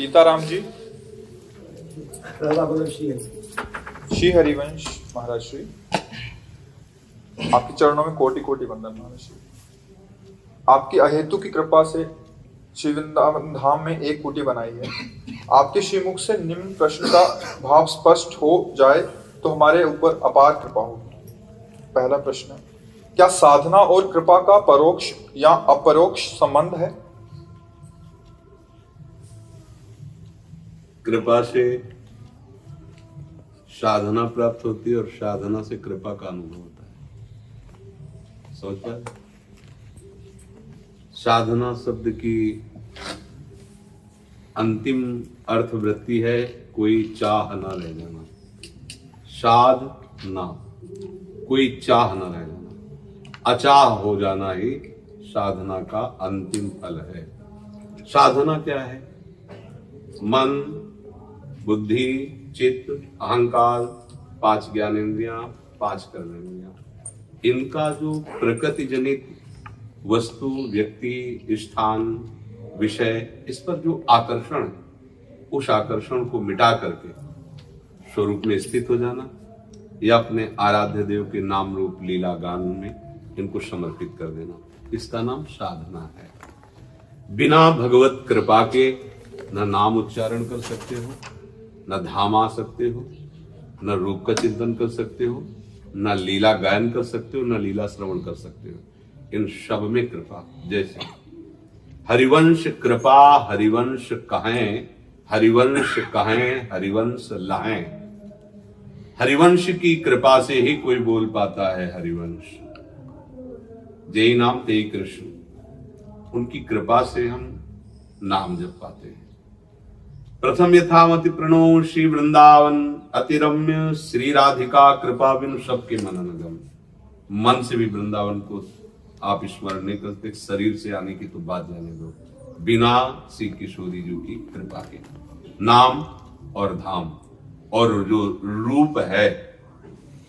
सीताराम जी, श्री हरिवंश महाराज श्री, आपके चरणों में कोटि कोटि वंदन महाराज श्री। आपकी अहेतु की कृपा से श्री वृंदावन धाम में एक कुटी बनाई है। आपके श्रीमुख से निम्न प्रश्न का भाव स्पष्ट हो जाए तो हमारे ऊपर अपार कृपा होगी। पहला प्रश्न, क्या साधना और कृपा का परोक्ष या अपरोक्ष संबंध है? कृपा से साधना प्राप्त होती है और साधना से कृपा का अनुभव होता है। समझ पाए? साधना शब्द की अंतिम अर्थ वृत्ति है कोई चाह न रह जाना। साधना, कोई चाह न रह जाना, अचाह हो जाना ही साधना का अंतिम फल है। साधना क्या है? मन, बुद्धि, चित्त, अहंकार, 5 ज्ञानेंद्रियां, 5 कर्मेंद्रियां, इनका जो प्रकृति जनित वस्तु, व्यक्ति, स्थान, विषय, इस पर जो आकर्षण है, उस आकर्षण को मिटा करके स्वरूप में स्थित हो जाना या अपने आराध्य देव के नाम रूप लीला गान में इनको समर्पित कर देना, इसका नाम साधना है। बिना भगवत कृपा के न नाम उच्चारण कर सकते हो, न धाम आ सकते हो, न रूप का चिंतन कर सकते हो, न लीला गायन कर सकते हो, न लीला श्रवण कर सकते हो। इन सब में कृपा, जैसे हरिवंश कृपा हरिवंश कहें, हरिवंश कहें हरिवंश लाएं। हरिवंश की कृपा से ही कोई बोल पाता है हरिवंश। जय नाम तेई कृष्ण, उनकी कृपा से हम नाम जप पाते हैं। प्रथम यथामति प्रणो श्री वृंदावन अतिरम्य श्री राधिका कृपा बिनु सबके मननगम। मन से भी वृंदावन को आप स्मरण नहीं करते, शरीर से आने की तो बात जाने दो, बिना श्री किशोरी जी की कृपा के। नाम और धाम और जो रूप है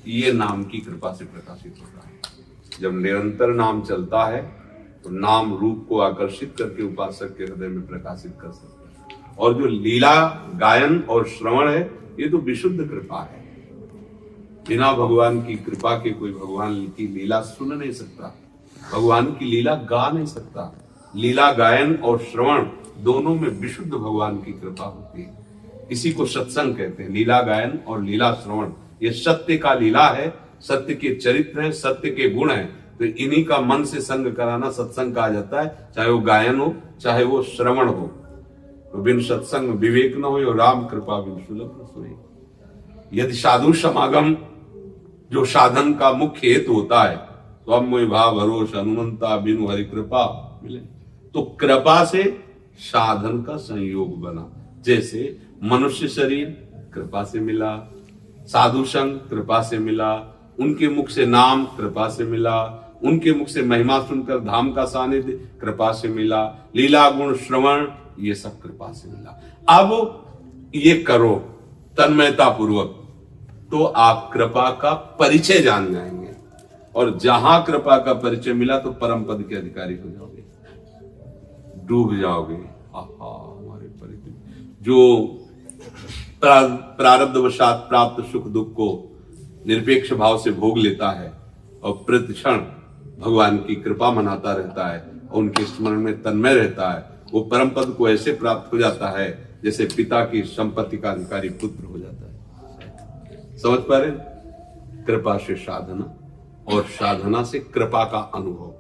ये नाम की कृपा से प्रकाशित होता है। जब निरंतर नाम चलता है तो नाम रूप को आकर्षित करके उपासक के हृदय में प्रकाशित कर सकता है। और जो लीला गायन और श्रवण है ये तो विशुद्ध कृपा है। बिना भगवान की कृपा के कोई भगवान की लीला सुन नहीं सकता, भगवान की लीला गा नहीं सकता। लीला गायन और श्रवण दोनों में विशुद्ध भगवान की कृपा होती है। इसी को सत्संग कहते हैं। लीला गायन और लीला श्रवण ये सत्य का लीला है, सत्य के चरित्र है, सत्य के गुण है। तो इन्हीं का मन से संग कराना सत्संग कहा जाता है, चाहे वो गायन हो चाहे वो श्रवण हो। तो बिन सत्संग विवेक न हो, राम कृपा बिन सुलभ न सोई। यदि साधु समागम जो साधन का मुख्य हेतु होता है, त्वमय भाव भरोस हनुमंता बिनु हरि कृपा मिले, तो कृपा से साधन का संयोग बना। जैसे मनुष्य शरीर कृपा से मिला, साधु संग कृपा से मिला, उनके मुख से नाम कृपा से मिला, उनके मुख से महिमा सुनकर धाम का सानिध्य कृपा से मिला, लीला गुण श्रवण ये सब कृपा से मिला। अब ये करो तन्मयता पूर्वक तो आप कृपा का परिचय जान जाएंगे। और जहां कृपा का परिचय मिला तो परम पद के अधिकारी हो जाओगे, डूब जाओगे। हमारे परिचय जो प्रारब्धवशात प्राप्त सुख दुख को निरपेक्ष भाव से भोग लेता है और प्रतिक्षण भगवान की कृपा मनाता रहता है और उनके स्मरण में तन्मय रहता है, वो परम पद को ऐसे प्राप्त हो जाता है जैसे पिता की संपत्ति का अधिकारी पुत्र हो जाता है। समझ पा रहे? कृपा से साधना और साधना से कृपा का अनुभव।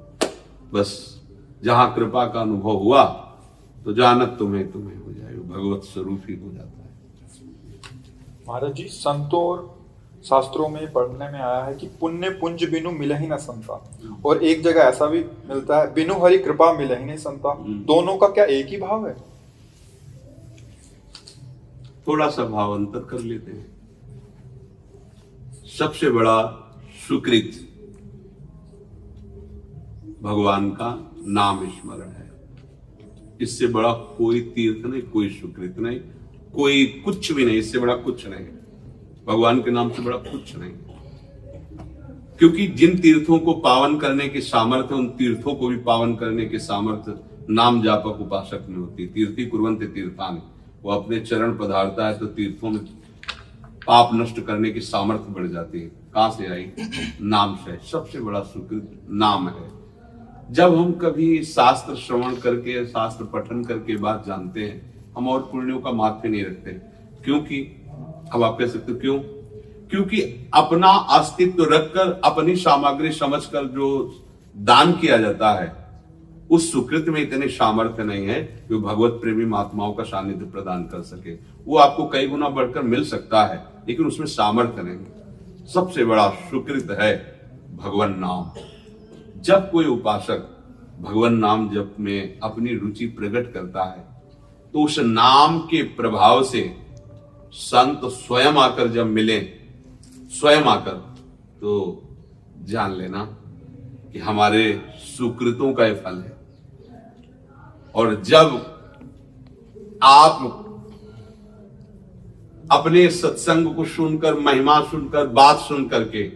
बस जहां कृपा का अनुभव हुआ तो जानत तुम्हें हो जाए, भगवत स्वरूप ही हो जाता है। महाराज जी, संतों और शास्त्रों में पढ़ने में आया है कि पुण्य पुंज बिनु मिल ही न संता, और एक जगह ऐसा भी मिलता है बिनु हरि कृपा मिल ही नहीं संता। दोनों का क्या एक ही भाव है? थोड़ा सा भाव अंतर कर लेते हैं। सबसे बड़ा सुकृत भगवान का नाम स्मरण है। इससे बड़ा कोई तीर्थ नहीं, कोई सुकृत नहीं, कोई कुछ भी नहीं। इससे बड़ा कुछ नहीं, भगवान के नाम से बड़ा कुछ नहीं। क्योंकि जिन तीर्थों को पावन करने के सामर्थ्य, उन तीर्थों को भी पावन करने के सामर्थ्य नाम जापक उपासक में होती है। तीर्थी कुर्वन्ते तीर्थानि, वो अपने चरण पधारता है तो तीर्थों में पाप नष्ट करने की सामर्थ्य बढ़ जाती है। कहां से आई? नाम से। सबसे बड़ा सुकृत नाम है। जब हम कभी शास्त्र श्रवण करके, शास्त्र पठन करके बात जानते हैं, हम और पुण्यों का महत्व नहीं रखते, क्योंकि अब आप कह सकते हो क्यों? क्योंकि अपना अस्तित्व रखकर, अपनी सामग्री समझकर जो दान किया जाता है, उस सुकृत में इतने सामर्थ्य नहीं है कि वो भगवत प्रेमी महात्माओं का सानिध्य प्रदान कर सके। वो आपको कई गुना बढ़कर मिल सकता है, लेकिन उसमें सामर्थ्य नहीं। सबसे बड़ा सुकृत है भगवान नाम। जब कोई उपासक भगवान नाम जप में अपनी रुचि प्रकट करता है, तो उस नाम के प्रभाव से संत स्वयं आकर जब मिले, स्वयं आकर, तो जान लेना कि हमारे सुकृतों का ये फल है। और जब आप अपने सत्संग को सुनकर, महिमा सुनकर, बात सुन करके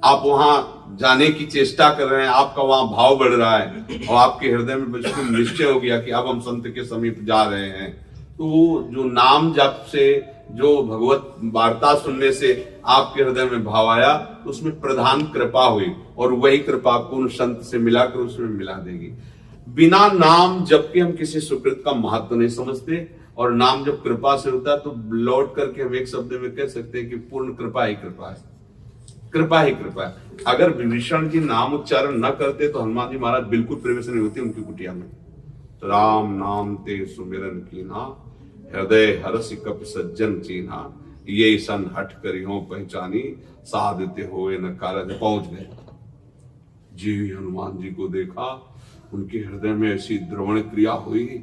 आप वहां जाने की चेष्टा कर रहे हैं, आपका वहां भाव बढ़ रहा है और आपके हृदय में बिल्कुल निश्चय हो गया कि अब हम संत के समीप जा रहे हैं, तो जो नाम जप से, जो भगवत वार्ता सुनने से आपके हृदय में भाव आया, तो उसमें प्रधान कृपा हुई और वही कृपा आपको उन संत से मिलाकर उसमें मिला देगी। बिना नाम जप के हम किसी सुकृत का महत्व नहीं समझते, और नाम जब कृपा से होता है तो लौट करके हम एक शब्द में कह सकते हैं कि पूर्ण कृपा ही कृपा है। कृपा ही कृपा है। अगर विभीषण जी नाम उच्चारण न करते तो हनुमान जी महाराज बिल्कुल प्रवेश नहीं होते उनकी कुटिया में। तो राम नाम ते सुमिरन कीना, हृदय हरस कप सज्जन चीन्हा, ये सन हट करियो पहचानी, साधते हुए न कारज। पहुंच गए जी, हनुमान जी को देखा, उनके हृदय में ऐसी द्रवण क्रिया हुई,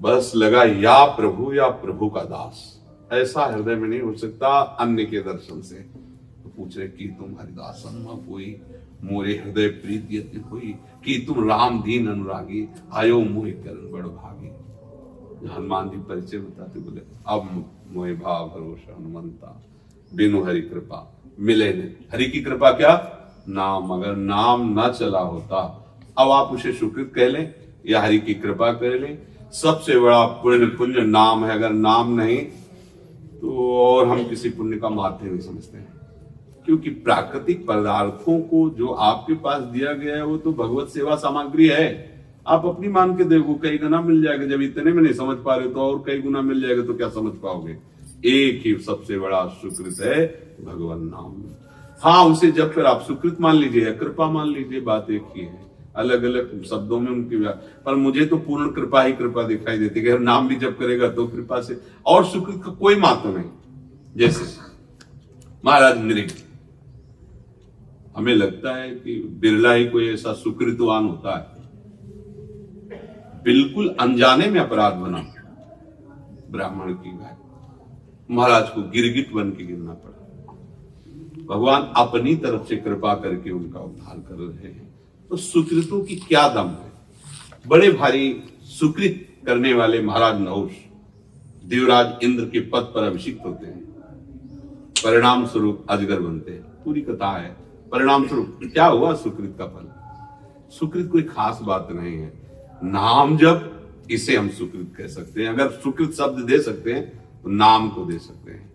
बस लगा या प्रभु का दास। ऐसा हृदय में नहीं हो सकता अन्य के दर्शन से। तो पूछ रहे कि तुम हरिदास हुई, मोरे हृदय प्रीति अति हुई, कि तुम राम दीन अनुरागी, आयो मोहि करण बड़ भागी। हनुमान जी परिचय बताते बोले, अब मोहि भाव भरोसा हनुमंता, बिनु हरि कृपा मिले नहीं। हरि की कृपा क्या? नाम। अगर नाम ना चला होता, अब आप उसे सुकृत कह लें या हरि की कृपा कह लें, सबसे बड़ा पुण्य नाम है। अगर नाम नहीं तो और हम किसी पुण्य का महत्व नहीं समझते हैं, क्योंकि प्राकृतिक पदार्थों को जो आपके पास दिया गया है वो तो भगवत सेवा सामग्री है। आप अपनी मान के देखो, कई गुना मिल जाएगा। जब इतने में नहीं समझ पा रहे तो और कई गुना मिल जाएगा तो क्या समझ पाओगे? एक ही सबसे बड़ा सुकृत है भगवान नाम। हाँ, उसे जब फिर आप सुकृत मान लीजिए या कृपा मान लीजिए, बात एक ही है, अलग अलग शब्दों में उनकी। पर मुझे तो पूर्ण कृपा ही कृपा दिखाई देती है। नाम भी जब करेगा तो कृपा से, और सुकृत का कोई महत्व नहीं। जैसे महाराज मृग, हमें लगता है कि बिरला ही कोई ऐसा सुकृतवान होता है। बिल्कुल अनजाने में अपराध बना ब्राह्मण की गाय, महाराज को गिरगिट बन के गिरना पड़ा। भगवान अपनी तरफ से कृपा करके उनका उद्धार कर रहे हैं। तो सुकृतों की क्या दम है। बड़े भारी सुकृत करने वाले महाराज नहुष देवराज इंद्र के पद पर अभिषिक्त होते हैं, परिणाम स्वरूप अजगर बनते हैं। पूरी कथा है। परिणाम स्वरूप क्या हुआ? सुकृत का फल। सुकृत कोई खास बात नहीं है। नाम जब, इसे हम सुकृत कह सकते हैं। अगर सुकृत शब्द दे सकते हैं तो नाम को दे सकते हैं,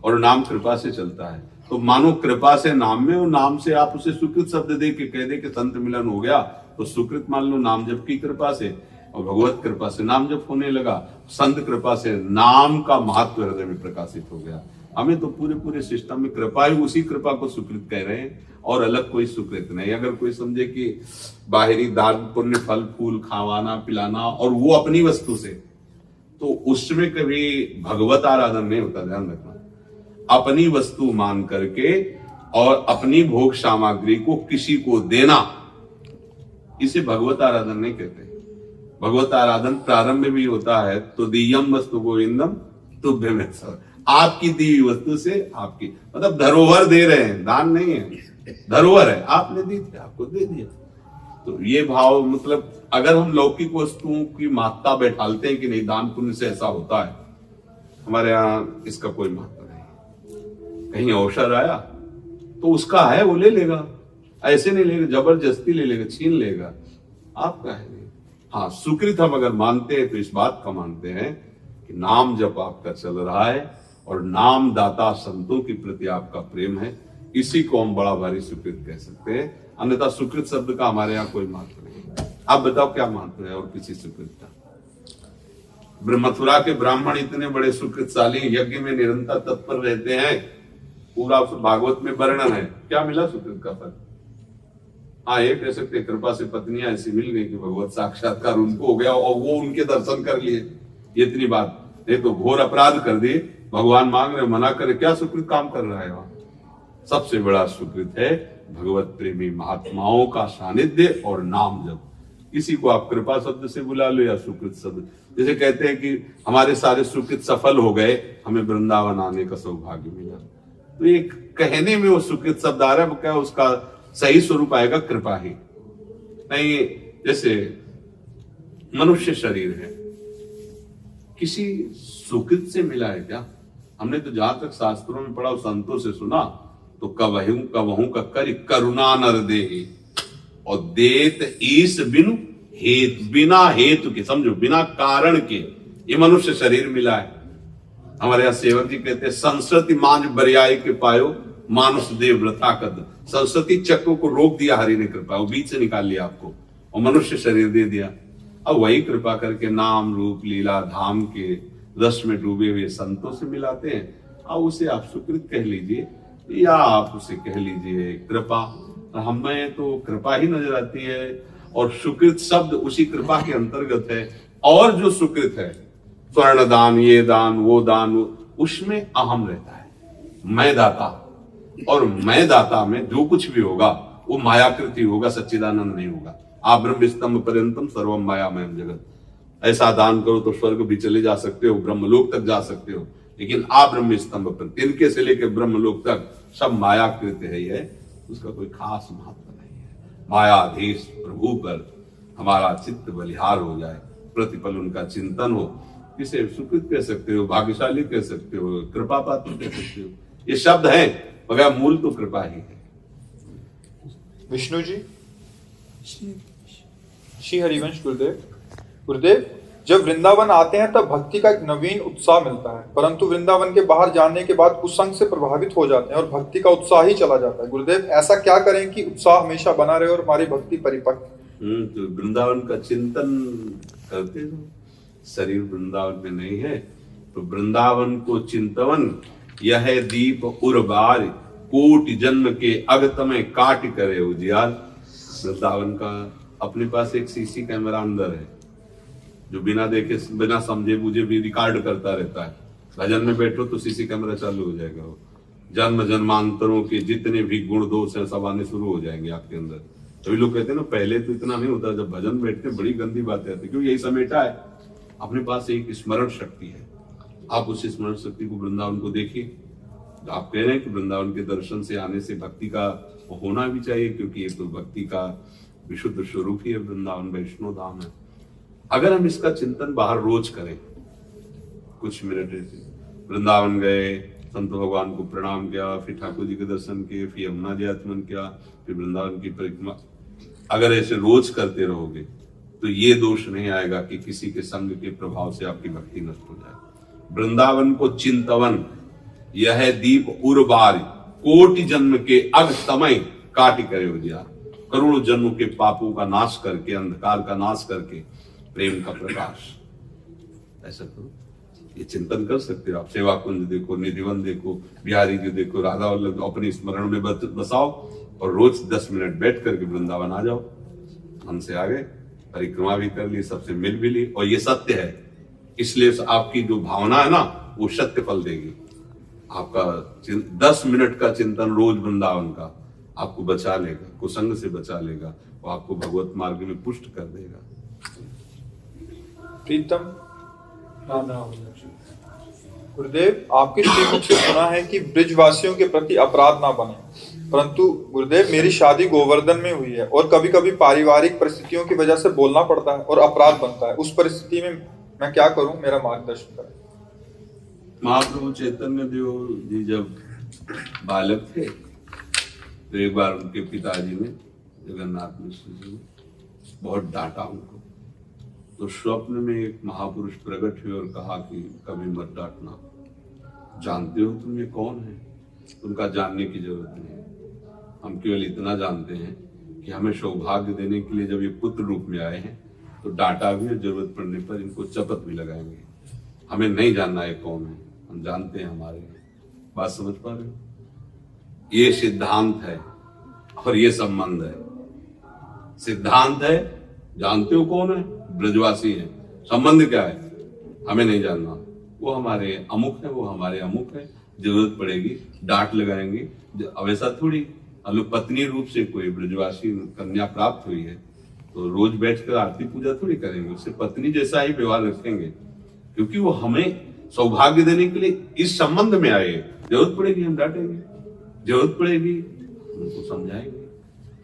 और नाम कृपा से चलता है। तो मानो कृपा से नाम में, और नाम से आप उसे सुकृत शब्द दे के कह दे कि संत मिलन हो गया, तो सुकृत मान लो नाम जप की कृपा से, और भगवत कृपा से नाम जप होने लगा। संत कृपा से नाम का महत्व हृदय में प्रकाशित हो गया। हमें तो पूरे सिस्टम में कृपा ही, उसी कृपा को सुकृत कह रहे हैं, और अलग कोई सुकृत नहीं। अगर कोई समझे कि बाहरी दान पुण्य फल फूल खावाना पिलाना और वो अपनी वस्तु से, तो उसमें कभी भगवत आराधन नहीं होता। ध्यान रखना, अपनी वस्तु मान करके और अपनी भोग सामग्री को किसी को देना, इसे भगवत आराधन नहीं कहते। भगवत आराधन प्रारंभ में भी होता है, तो दियम वस्तु गोविंदम तुभ्यम, आपकी दी वस्तु से, आपकी मतलब धरोहर दे रहे हैं, दान नहीं है, धरोहर है, आपने दी थी, आपको दे दिया। तो ये भाव, मतलब अगर हम लौकिक वस्तुओं की महत्ता बैठालते हैं कि नहीं दान पुण्य से ऐसा होता है, हमारे यहाँ इसका कोई महत्व नहीं। कहीं अवसर आया तो उसका है, वो ले लेगा, ऐसे नहीं लेगा, जबरदस्ती ले लेगा, छीन लेगा, आपका है नहीं। हाँ, सुकृत हम अगर मानते हैं तो इस बात का मानते हैं कि कि नाम जप आपका चल रहा है और नाम दाता संतों के प्रति आपका प्रेम है, इसी को हम बड़ा भारी सुकृत कह सकते हैं। अन्यथा सुकृत शब्द का हमारे यहाँ कोई महत्व नहीं। आप बताओ क्या महत्व है और किसी सुकृत का? मथुरा के ब्राह्मण इतने बड़े सुकृतशाली, यज्ञ में निरंतर तत्पर रहते हैं, पूरा भागवत में वर्णन है, क्या मिला सुकृत का फल? हाँ, ये कह सकते कृपा से पत्नियां ऐसी मिल गई कि भगवत साक्षात्कार उनको हो गया और वो उनके दर्शन कर लिए, इतनी बात। नहीं तो घोर अपराध कर दिए, भगवान मांग रहे, मना करे, क्या सुकृत काम कर रहा है वहां? सबसे बड़ा सुकृत है भगवत प्रेमी महात्माओं का सानिध्य और नाम जप। किसी को आप कृपा शब्द से बुला लो या सुकृत शब्द। जैसे कहते हैं कि हमारे सारे सुकृत सफल हो गए, हमें वृंदावन आने का सौभाग्य मिला, तो ये कहने में वो सुकृत शब्द आ रहा है, क्या उसका सही स्वरूप आएगा कृपा ही नहीं। जैसे मनुष्य शरीर है, किसी सुकृत से मिला है क्या? हमने तो जहां तक शास्त्रों में पढ़ा, संतों से सुना, तो कवहू का कर करुणा नर दे और देत ईस बिनु हेतु, बिना हेतु के, समझो बिना कारण के ये मनुष्य शरीर मिला है। हमारे यहाँ सेवक जी कहते हैं, संस्कृति मांझ बरियाई के पायो मानुष देव व्रथा कद। संस्कृति चक्र को रोक दिया हरि ने कृपा, वो बीच से निकाल लिया आपको और मनुष्य शरीर दे दिया। अब वही कृपा करके नाम रूप लीला धाम के रस में डूबे हुए संतों से मिलाते हैं। अब उसे आप सुकृत कह लीजिए या आप उसे कह लीजिए कृपा। हमें तो कृपा ही नजर आती है और सुकृत शब्द उसी कृपा के अंतर्गत है। और जो सुकृत है, स्वर्ण दान, ये दान, वो दान, उसमें अहम रहता है, मैं दाता। और मैं दाता में जो कुछ भी होगा वो मायाकृति होगा, सच्चिदानंद नहीं होगा। आप ब्रह्म स्तंभ पर्यंतम सर्वम मायामय जगत। ऐसा दान करो तो स्वर्ग भी चले जा सकते हो, ब्रह्मलोक तक जा सकते हो, लेकिन आप ब्रह्म स्तंभ पर, तिनके से लेकर ब्रह्मलोक तक सब मायाकृत है, ये उसका कोई खास महत्व नहीं है। मायाधीश प्रभु पर हमारा चित्त बलिहार हो जाए, प्रतिपल उनका चिंतन हो, इसे सुकृत कह सकते हो, भाग्यशाली कह सकते हो, कृपा पात्र कह सकते हो। ये शब्द है मगर मूल तो कृपा ही है। विष्णु जी, श्री हरिवंश गुरुदेव, जब वृंदावन आते हैं तब भक्ति का एक नवीन उत्साह मिलता है, परंतु वृंदावन के बाहर जाने के बाद कुसंग से प्रभावित हो जाते हैं और भक्ति का उत्साह ही चला जाता है। गुरुदेव, ऐसा क्या करें कि उत्साह हमेशा बना रहे और हमारी भक्ति परिपक्व? तो वृंदावन का चिंतन करते हो। शरीर वृंदावन में नहीं है तो वृंदावन को चिंतवन, यह दीप उर्बार कोटि जन्म के अगतमे काट करे उजियार। वृंदावन का अपने पास एक सीसी कैमरा अंदर है जो बिना देखे बिना समझे बुझे भी रिकॉर्ड करता रहता है। भजन में बैठो तो सीसी कैमरा चालू हो जाएगा, वो जन्म जन्मांतरों के जितने भी गुण दोष हैं सब आने शुरू हो जाएंगे आपके अंदर। तभी लोग कहते हैं ना, पहले तो इतना नहीं होता, जब भजन बैठते बड़ी गंदी बातें आती, क्योंकि यही समेटा है। अपने पास एक स्मरण शक्ति है, आप उस स्मरण शक्ति को वृंदावन को देखिए। आप कह रहे हैं कि वृंदावन के दर्शन से आने से भक्ति का होना भी चाहिए, क्योंकि ये तो भक्ति का विशुद्ध स्वरूप ही है, वृंदावन वैष्णो धाम है। अगर हम इसका चिंतन बाहर रोज करें, कुछ मिनट ऐसे वृंदावन गए, संत भगवान को प्रणाम किया, फिर ठाकुर जी के दर्शन किए, फिर यमुना जी आचमन किया, फिर वृंदावन की परिक्रमा, अगर ऐसे रोज करते रहोगे तो ये दोष नहीं आएगा कि किसी के संग के प्रभाव से आपकी भक्ति नष्ट हो जाए। वृंदावन को चिंतवन, यह दीप उर्बार कोटि जन्म के अग समय काटी करे उजियार। करोड़ों जन्मों के पापों का नाश करके, अंधकार का नाश करके प्रेम का प्रकाश। ऐसा करो, ये चिंतन कर सकते हो आप। सेवा कुंज देखो, निधिवन देखो, बिहारी जी देखो, राधा वल्लभ अपने स्मरण में बसाओ और रोज 10 मिनट बैठ करके वृंदावन आ जाओ। हमसे आगे परिक्रमा भी कर ली, सबसे मिल भी ली, और ये सत्य है, इसलिए आपकी जो भावना है ना वो सत्य फल देगी। आपका 10 मिनट का चिंतन रोज वृंदावन का आपको बचा लेगा, कुसंग से बचा लेगा, वो आपको भगवत मार्ग में पुष्ट कर देगा। प्रीतम, गुरुदेव, आपके श्रीमुख से सुना है कि ब्रिजवासियों के प्रति अपराध ना बने, परंतु गुरुदेव मेरी शादी गोवर्धन में हुई है और कभी कभी पारिवारिक परिस्थितियों की वजह से बोलना पड़ता है और अपराध बनता है। उस परिस्थिति में मैं क्या करूं, मेरा मार्गदर्शन करें। महाप्रभु चैतन्य देव जी जब बालक थे तो एक बार उनके पिताजी ने, जगन्नाथ मिश्र जी ने बहुत डांटा उनको। तो स्वप्न में एक महापुरुष प्रकट हुए और कहा कि कभी मत डांटना, जानते हो तुम ये कौन है? उनका जानने की जरूरत नहीं है, हम केवल इतना जानते हैं कि हमें सौभाग्य देने के लिए जब ये पुत्र रूप में आए हैं तो डांटा भी और जरूरत पड़ने पर इनको चपत भी लगाएंगे। हमें नहीं जानना है कौन है, हम जानते हैं हमारे हैं। बात समझ पा रहे हो? ये सिद्धांत है और ये संबंध है। सिद्धांत है, जानते हो कौन है? ब्रजवासी है। संबंध क्या है? हमें नहीं जानना, वो हमारे अमुक है, वो हमारे अमुक है, जरूरत पड़ेगी डांट लगाएंगे। अब ऐसा थोड़ी हम पत्नी रूप से कोई ब्रजवासी कन्या प्राप्त हुई है तो रोज बैठकर आरती पूजा थोड़ी करेंगे, उससे पत्नी जैसा ही व्यवहार रखेंगे, क्योंकि वो हमें सौभाग्य देने के लिए इस संबंध में आए। जरूरत पड़ेगी हम डांटेंगे, जरूरत पड़ेगी उनको समझाएंगे।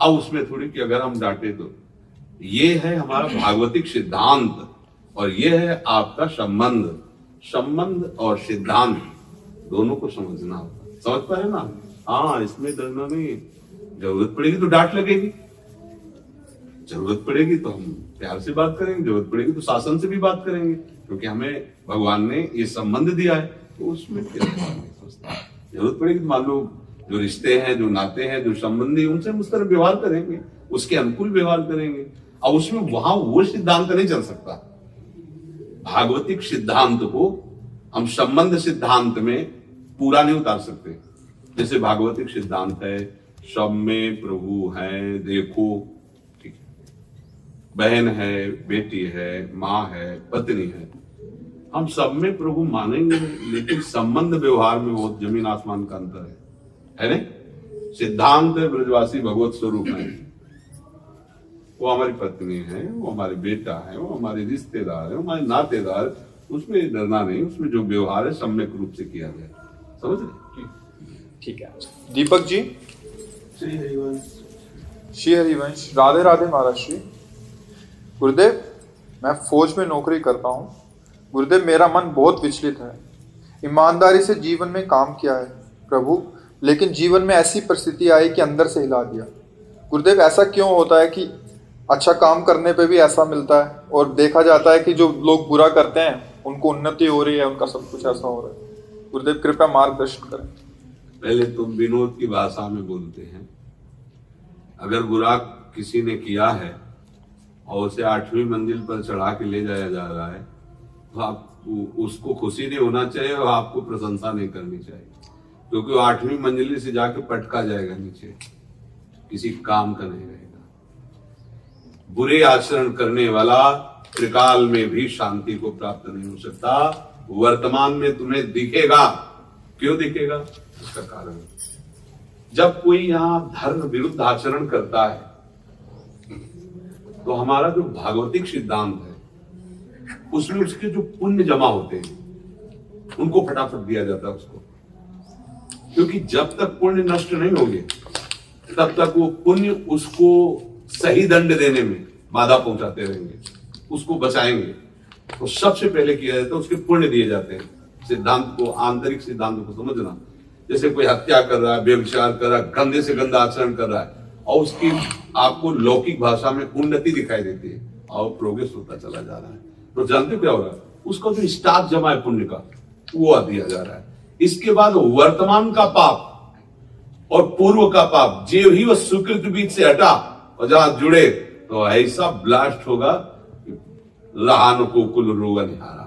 अब उसमें थोड़ी कि अगर हम डांटे तो ये है हमारा भागवतिक सिद्धांत और ये है आपका संबंध। संबंध और सिद्धांत दोनों को समझना होगा। समझ पा रहे ना? हाँ, इसमें डरना नहीं। जरूरत पड़ेगी तो डांट लगेगी, जरूरत पड़ेगी तो हम प्यार से बात करेंगे, जरूरत पड़ेगी तो शासन से भी बात करेंगे, क्योंकि हमें भगवान ने ये संबंध दिया है। तो उसमें क्या सोचता है? जरूरत पड़ेगी तो मान लो जो रिश्ते हैं, जो नाते हैं, जो संबंधी, उनसे हम उस तरह व्यवहार करेंगे, उसके अनुकूल व्यवहार करेंगे। अब उसमें वहां वो सिद्धांत नहीं चल सकता। भागवतिक सिद्धांत को हम संबंध सिद्धांत में पूरा नहीं उतार सकते। जैसे भागवतिक सिद्धांत है सब में प्रभु है, देखो, ठीक है, बहन है, बेटी है, माँ है, पत्नी है, हम सब में प्रभु मानेंगे, लेकिन संबंध व्यवहार में बहुत जमीन आसमान का अंतर है नहीं? सिद्धांत है ब्रजवासी भगवत स्वरूप है, वो हमारी पत्नी है, वो हमारे बेटा है, वो हमारे रिश्तेदार है, हमारे नातेदार, उसमें डरना नहीं, उसमें जो व्यवहार है सम्यक रूप से किया जाए। समझ रहे? ठीक है। दीपक जी, श्री हरिवंश। श्री हरिवंश। राधे राधे महाराज श्री। गुरुदेव, मैं फौज में नौकरी करता हूँ। गुरुदेव, मेरा मन बहुत विचलित है। ईमानदारी से जीवन में काम किया है प्रभु, लेकिन जीवन में ऐसी परिस्थिति आई कि अंदर से हिला दिया। गुरुदेव, ऐसा क्यों होता है कि अच्छा काम करने पे भी ऐसा मिलता है और देखा जाता है कि जो लोग बुरा करते हैं उनको उन्नति हो रही है, उनका सब कुछ ऐसा हो रहा है? गुरुदेव कृपया मार्गदर्शन करें। पहले तुम विनोद की भाषा में बोलते हैं। अगर बुरा किसी ने किया है और उसे 8वीं मंजिल पर चढ़ा के ले जाया जा रहा है तो आप उसको खुशी नहीं होना चाहिए और आपको प्रशंसा नहीं करनी चाहिए, क्योंकि वो 8वीं मंजिल से जाके पटका जाएगा नीचे, किसी काम का नहीं रहेगा। बुरे आचरण करने वाला त्रिकाल में भी शांति को प्राप्त नहीं हो सकता। वर्तमान में तुम्हें दिखेगा। क्यों दिखेगा? इसका कारण, जब कोई यहां धर्म विरुद्ध आचरण करता है तो हमारा जो भागवतिक सिद्धांत है उसमें उसके जो पुण्य जमा होते हैं उनको फटाफट दिया जाता है उसको, क्योंकि जब तक पुण्य नष्ट नहीं होंगे तब तक वो पुण्य उसको सही दंड देने में बाधा पहुंचाते रहेंगे, उसको बचाएंगे। तो सबसे पहले किया जाता है उसके पुण्य दिए जाते हैं। सिद्धांत को, आंतरिक सिद्धांत को समझना। जैसे कोई हत्या कर रहा है, व्यभिचार कर रहा है, गंदे से गंदा आचरण कर रहा है और उसकी आपको लौकिक भाषा में उन्नति दिखाई देती है और प्रोग्रेस होता चला जा रहा है, तो जानते हो क्या हो रहा है? उसका जो स्टॉक जमा है पुण्य का वो दिया जा रहा है। इसके बाद वर्तमान का पाप और पूर्व का पाप जो ही वह सुकृत बीच से हटा और जहां जुड़े तो ऐसा ब्लास्ट होगा, रान को कुल रोगन हारा,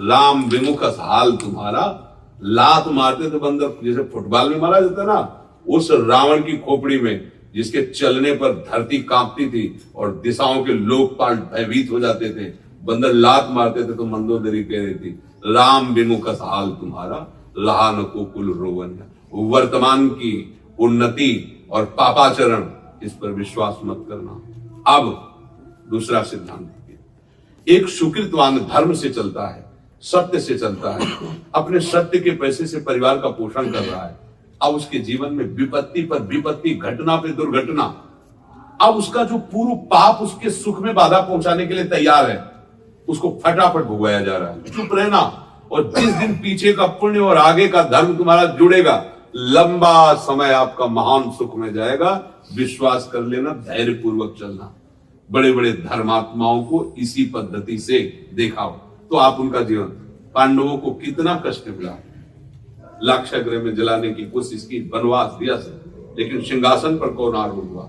राम विमुख हाल तुम्हारा। लात मारते तो बंदर जैसे फुटबॉल में मारा जाता ना, उस रावण की खोपड़ी में जिसके चलने पर धरती कांपती थी और दिशाओं के लोकपाल भयभीत हो जाते थे, बंदर लात मारते थे तो मंदोदरी कह रही थी, राम विमुख हाल तुम्हारा, लान को कुल रोगन। वर्तमान की उन्नति और पापाचरण, इस पर विश्वास मत करना। अब दूसरा सिद्धांत, एक सुकृतवान धर्म से चलता है, सत्य से चलता है, अपने सत्य के पैसे से परिवार का पोषण कर रहा है। अब उसके जीवन में विपत्ति पर विपत्ति, घटना पे दुर्घटना, अब उसका जो पूर्व पाप उसके सुख में बाधा पहुंचाने के लिए तैयार है, उसको फटाफट भुगवाया जा रहा है। चुप रहना, और जिस दिन पीछे का पुण्य और आगे का धर्म तुम्हारा जुड़ेगा, लंबा समय आपका महान सुख में जाएगा। विश्वास कर लेना, धैर्य पूर्वक चलना। बड़े बड़े धर्मात्माओं को इसी पद्धति से देखा हो तो आप उनका जीवन, पांडवों को कितना कष्ट मिला, लाक्षागृह में जलाने की कोशिश की, वनवास दिया सब, लेकिन सिंहासन पर कौन आरूढ़ हुआ?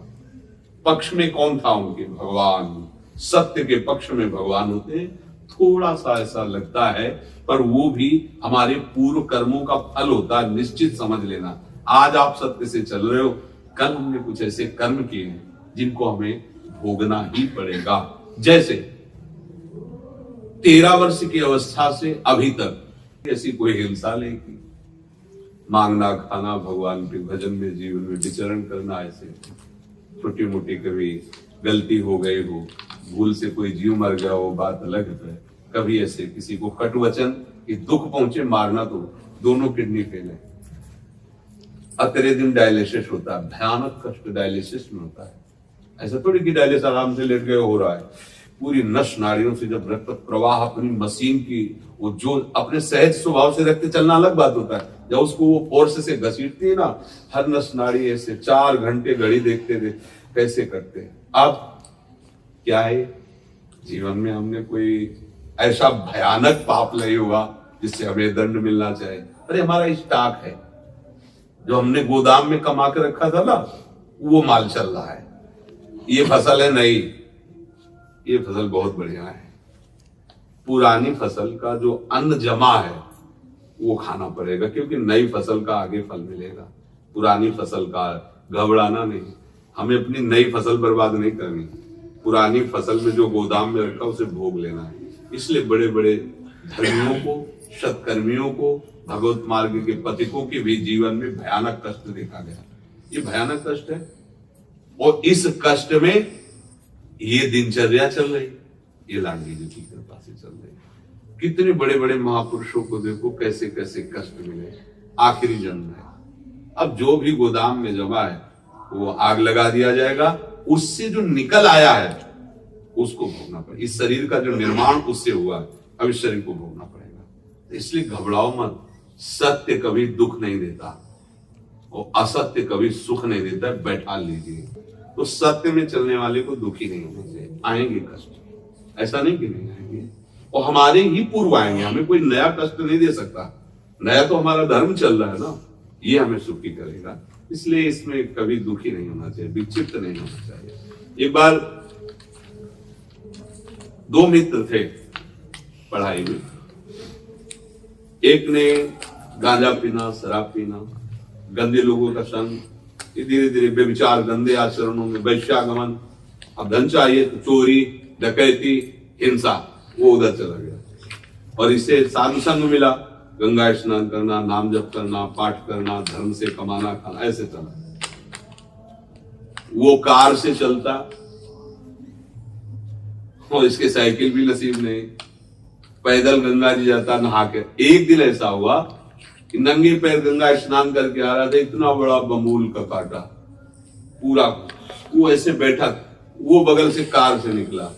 पक्ष में कौन था उनके? भगवान। सत्य के पक्ष में भगवान होते हैं। थोड़ा सा ऐसा लगता है, पर वो भी हमारे पूर्व कर्मों का फल होता है, निश्चित समझ लेना। आज आप सत्य से चल रहे हो, कल हमने कुछ ऐसे कर्म किए हैं जिनको हमें भोगना ही पड़ेगा। जैसे 13 वर्ष की अवस्था से अभी तक ऐसी कोई हिंसा नहीं की, मांगना खाना, भगवान के भजन में, जीवन में विचरण करना, ऐसे छोटी मोटी कभी गलती हो गई हो, भूल से कोई जीव मर गया हो, बात अलग है। कभी ऐसे किसी को कटुवचन कि दुख पहुंचे, मारना, तो दोनों किडनी फेल है। अतरे दिन डायलिसिस होता है, भयानक कष्ट डायलिसिस में होता है। ऐसा थोड़ी कि डायलिसिस आराम से लेट गए हो रहा है। पूरी नस नाड़ियों से जब रक्त प्रवाह अपनी मशीन की, वो जो अपने सहज स्वभाव से रक्त चलना अलग बात होता है, जब उसको वो फोर्स से घसीटती है ना, हर नस नाड़ी ऐसे 4 घंटे घड़ी देखते थे कैसे करते हैं। अब क्या है, जीवन में हमने कोई ऐसा भयानक पाप नहीं हुआ जिससे हमें दंड मिलना चाहिए। अरे हमारा स्टॉक है, जो हमने गोदाम में कमा के रखा था ना, वो माल चल रहा है। ये फसल है नई, ये फसल बहुत बढ़िया है। पुरानी फसल का जो अन्न जमा है वो खाना पड़ेगा, क्योंकि नई फसल का आगे फल मिलेगा। पुरानी फसल का घबराना नहीं, हमें अपनी नई फसल बर्बाद नहीं करनी, पुरानी फसल में जो गोदाम में रखा उसे भोग लेना है। इसलिए बड़े बड़े धर्मियों को, सत्कर्मियों को, भगवत मार्ग के पथिकों के भी जीवन में भयानक कष्ट देखा गया। ये भयानक कष्ट है, और इस कष्ट में ये दिनचर्या चल रही, ये लाडली जी की कृपा से चल रही। कितने बड़े बड़े महापुरुषों को देखो कैसे कैसे कष्ट मिले, आखिरी जन्म है। अब जो भी गोदाम में जमा है वो आग लगा दिया जाएगा, उससे जो निकल आया है उसको भोगना पड़ेगा। इस शरीर का जो निर्माण उससे हुआ है, अब इस शरीर को भोगना पड़ेगा। इसलिए घबराओ मत, सत्य कभी दुख नहीं देता और असत्य कभी सुख नहीं देता, बैठा लीजिए। तो सत्य में चलने वाले को दुखी नहीं होना चाहिए। आएंगे कष्ट, ऐसा नहीं कि नहीं आएंगे, और हमारे ही पूर्व आएंगे, हमें कोई नया कष्ट नहीं दे सकता। नया तो हमारा धर्म चल रहा है ना, ये हमें सुखी करेगा। इसलिए इसमें कभी दुखी नहीं होना चाहिए, विक्षिप्त नहीं होना चाहिए। एक बार 2 मित्र थे पढ़ाई में, एक ने गांजा पीना, शराब पीना, गंदे लोगों का संग, धीरे धीरे बेविचार गंदे आचरणों में, वैश्यागमन, अब धन चाहिए तो चोरी, डकैती, हिंसा, वो उधर चला गया। और इसे साधु संग मिला, गंगा स्नान करना, नाम जप करना, पाठ करना, धर्म से कमाना खाना, ऐसे चला। वो कार से चलता और इसके साइकिल भी नसीब नहीं, पैदल गंगा जी जाता नहा के। एक दिन ऐसा हुआ कि नंगे पैर गंगा स्नान करके आ रहा था, इतना बड़ा बमूल का कांटा पूरा, वो ऐसे बैठा, वो बगल से कार से निकला,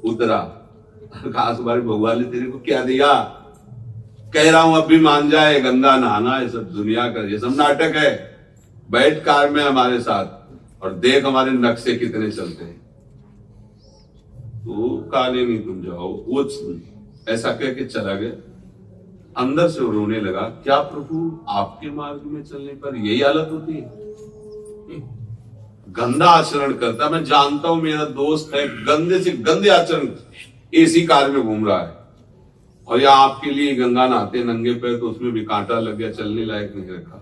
उतरा, कहा तुम्हारे भगवान ने तेरे को क्या दिया? कह रहा हूं अब भी मान जाए, गंगा नहाना है सब दुनिया का, ये सब नाटक है, बैठ कार में हमारे साथ और देख हमारे नक्शे कितने चलते हैं। तो कहा नहीं तुम जाओ, वो ऐसा कह के चला गया। अंदर से रोने लगा, क्या प्रभु आपके मार्ग में चलने पर यही हालत होती है? गंदा आचरण करता, मैं जानता हूं, मेरा दोस्त है, गंदे से गंदे आचरण, एसी कार में घूम रहा है, और या आपके लिए गंगा नहाते नंगे पैर, तो उसमें भी कांटा लग गया, चलने लायक नहीं रखा।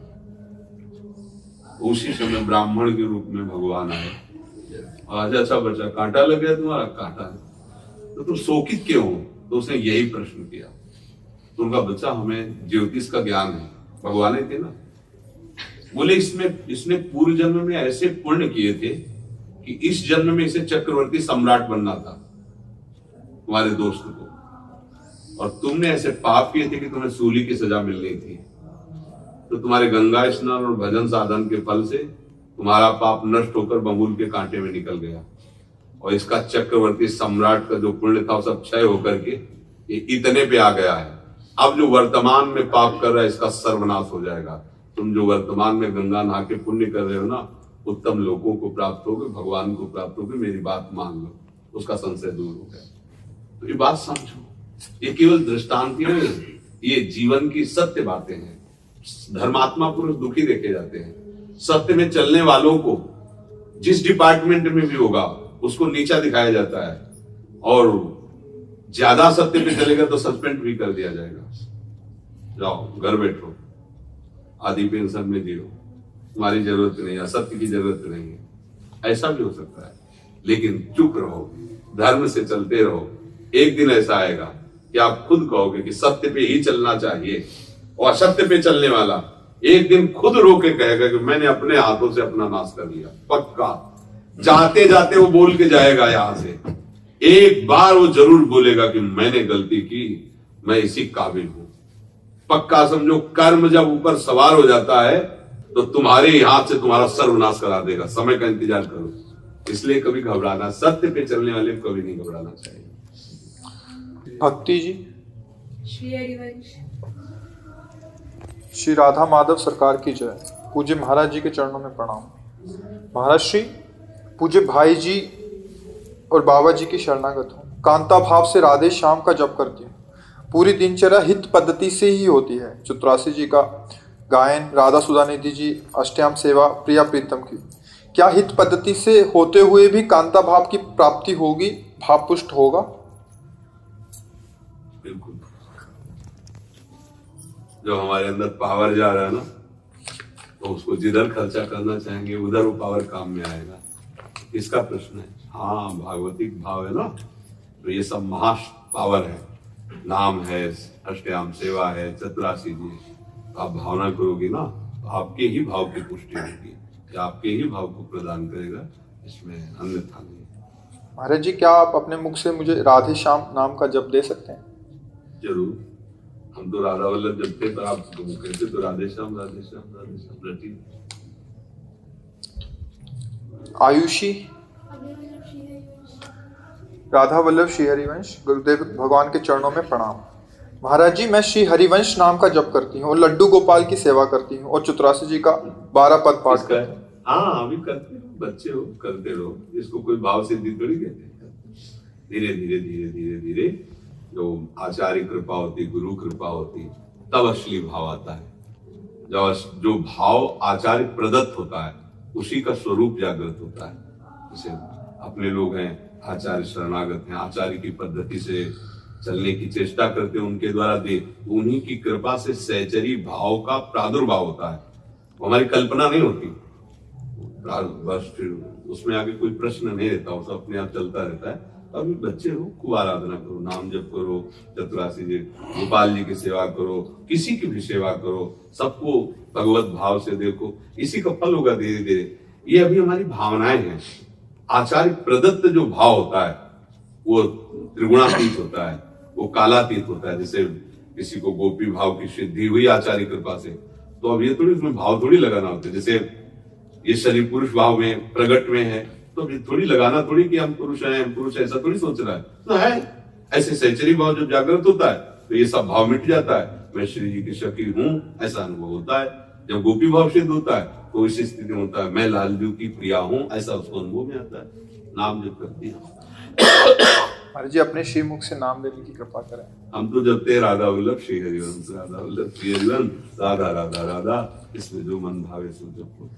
उसी समय ब्राह्मण के रूप में भगवान आए, आज अच्छा बच्चा कांटा लग गया तुम्हारा, कांटा है तो तुम शोकित क्यों हो? तो उसने यही प्रश्न किया। तो उनका बच्चा हमें ज्योतिष का ज्ञान है, भगवान थे ना। बोले इसने पूर्व जन्म में ऐसे पुण्य किए थे कि इस जन्म में इसे चक्रवर्ती सम्राट बनना था तुम्हारे दोस्त को, और तुमने ऐसे पाप किए थे कि तुम्हें सूली की सजा मिलनी थी। तो तुम्हारे गंगा स्नान और भजन साधन के फल से तुम्हारा पाप नष्ट होकर बबूल के कांटे में निकल गया, और इसका चक्रवर्ती सम्राट का जो पुण्य था वो सब क्षय होकर के ये इतने पे आ गया है। अब जो वर्तमान में पाप कर रहा है इसका सर्वनाश हो जाएगा। तुम जो वर्तमान में गंगा नहा के पुण्य कर रहे हो ना, उत्तम लोगों को प्राप्त होगे, भगवान को प्राप्त होगे, मेरी बात मान लो। उसका संशय दूर हो गया। तो ये बात समझो, ये केवल दृष्टांत नहीं है, ये जीवन की सत्य बातें हैं। धर्मात्मा पुरुष दुखी देखे जाते हैं। सत्य में चलने वालों को जिस डिपार्टमेंट में भी होगा उसको नीचा दिखाया जाता है, और ज्यादा सत्य पे चलेगा तो सस्पेंड भी कर दिया जाएगा। जाओ घर बैठो, आधी पेंशन में जियो, तुम्हारी जरूरत नहीं है, सत्य की जरूरत नहीं है, ऐसा भी हो सकता है। लेकिन चुप रहो, धर्म से चलते रहो। एक दिन ऐसा आएगा कि आप खुद कहोगे कि सत्य पे ही चलना चाहिए, और असत्य पे चलने वाला एक दिन खुद रो के कहेगा कि मैंने अपने हाथों से अपना नाश कर लिया। पक्का जाते जाते वो बोल के जाएगा, यहां से एक बार वो जरूर बोलेगा कि मैंने गलती की, मैं इसी काबिल हूं। पक्का समझो, कर्म जब ऊपर सवार हो जाता है तो तुम्हारे ही हाथ से तुम्हारा सर्वनाश करा देगा। समय का इंतजार करो। इसलिए कभी घबराना, सत्य पे चलने वाले को कभी नहीं घबराना चाहिए। भक्ति जी। श्री हरिवंश। श्री राधा माधव सरकार की जय। पूज्य महाराज जी के चरणों में प्रणाम। महाराज श्री, पूज्य भाई जी और बाबा जी की शरणागत हूँ। कांता भाव से राधे श्याम का जप करती हूँ। पूरी दिनचर्या हित पद्धति से ही होती है। चतुरासी जी का गायन, राधा सुधा निधि जी अष्टयाम सेवा, प्रिया प्रीतम की। क्या हित पद्धति से होते हुए भी कांता भाव की प्राप्ति होगी, भाव पुष्ट होगा? बिल्कुल। जो हमारे अंदर पावर जा रहा है ना, तो उसको जिधर खर्चा करना चाहेंगे उधर वो पावर काम में आएगा। इसका प्रश्न है। हाँ, भागवतिक भाव है ना, तो ये सब महा पावर है। नाम है, अष्टयाम सेवा है, चतुरासी जी। आप भावना करोगे ना, तो आपके ही भाव की पुष्टि होगी, या आपके ही भाव को प्रदान करेगा, इसमें अन्यथा नहीं। महाराज जी, क्या आप अपने मुख से मुझे राधे श्याम नाम का जप दे सकते हैं? जरूर। हम तो राधा वल्लभ जब थे, पर आप कहते तो राधे श्याम राधे श्याम राधे श्याम रटी। आयुषी। राधा वल्लभ श्री हरिवंश। गुरुदेव भगवान के चरणों में प्रणाम। महाराज जी, मैं श्री हरिवंश नाम का जप करती हूँ और लड्डू गोपाल की सेवा करती हूँ और चतुरासी जी का 12 पद पाठ करती हूँ। हाँ, अभी करते रहो, बच्चे हो, करते रहो। इसको कोई भाव सिद्धि थोड़ी कहते हैं। धीरे धीरे धीरे धीरे धीरे जो आचार्य कृपा होती, गुरु कृपा होती, तब असली भाव आता है। जब जो भाव आचार्य प्रदत्त होता है उसी का स्वरूप जागृत होता है। जैसे अपने लोग हैं, आचार्य शरणागत हैं, आचार्य की पद्धति से चलने की चेष्टा करते हैं, उनके द्वारा दे, उन्हीं की कृपा से सहचरी भाव का प्रादुर्भाव होता है। वो हमारी कल्पना नहीं होती, बस उसमें आगे कोई प्रश्न नहीं रहता, वो सब अपने आप चलता रहता है। अभी बच्चे हो, खूब आराधना करो, नाम जप करो, चतुरासी जी गोपाल जी की सेवा करो, किसी की भी सेवा करो, सबको भगवत भाव से देखो, इसी का फल होगा धीरे धीरे। ये अभी हमारी भावनाएं हैं। आचार्य प्रदत्त जो भाव होता है वो त्रिगुणातीत होता है, वो कालातीत होता है। जैसे किसी को गोपी भाव की सिद्धि हुई आचार्य कृपा से, तो अब ये थोड़ी उसमें भाव थोड़ी लगाना होता है। जैसे ये शरीर पुरुष भाव में प्रगट में है, तो अभी थोड़ी लगाना थोड़ी कि हम पुरुष हैं, हम पुरुष, ऐसा थोड़ी सोच रहा है। तो है ऐसे सहचरी भाव जब जागृत होता है तो ये सब भाव मिट जाता है। मैं श्री जी की सखी हूं, ऐसा अनुभव होता है। जब गोपी भाव सिद्ध होता है तो इसी स्थिति में होता है, मैं लालजू की प्रिया हूं, ऐसा उसको अनुभव में आता है। नाम जब करती है। महाराज जी, अपने श्री मुख से नाम लेने की कृपा करें। हम तो जपते राधा वल्लभ श्री हरिवंश, राधा वल्लभ श्री हरिवंश, राधा राधा राधा, इसमें जो मन भावे सो जपो।